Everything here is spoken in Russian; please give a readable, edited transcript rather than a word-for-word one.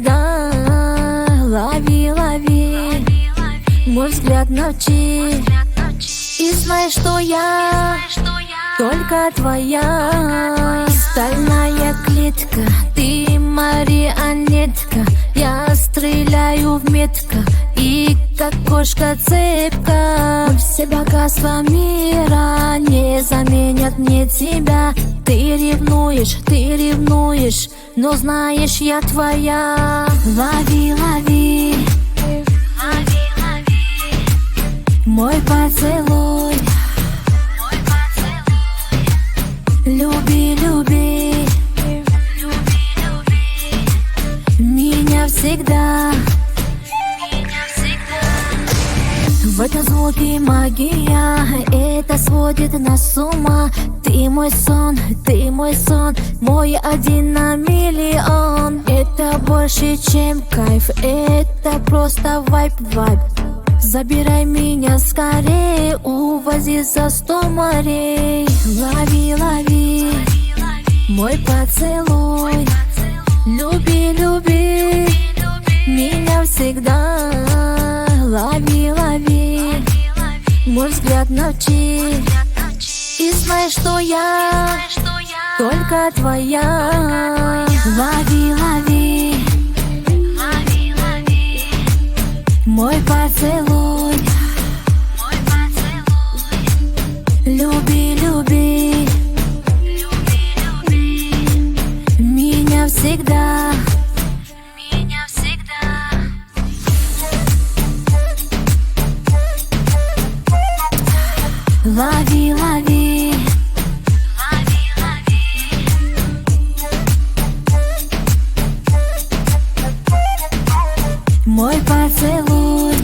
всегда. Лови, лови мой взгляд ночи, и знай, что я только твоя. Стальная клетка, ты марионетка. Я стреляю в метко, и как кошка цепка. Все богатства мира не заменят мне тебя. Ты ревнуешь, но знаешь, я твоя. Лови, лови мой поцелуй. Люби, люби меня всегда. В этом звуке магия, это сводит нас с ума. Ты мой сон, мой один на миллион. Это больше, чем кайф, это просто вайб. Забирай меня скорее, увози за 100 морей. Лови, лови мой поцелуй. Люби, люби меня всегда. Лови, лови мой взгляд ночи, и знай, что я только твоя. Лови, лови мой поцелуй. Люби, люби меня всегда. Лови, лови мой поцелуй.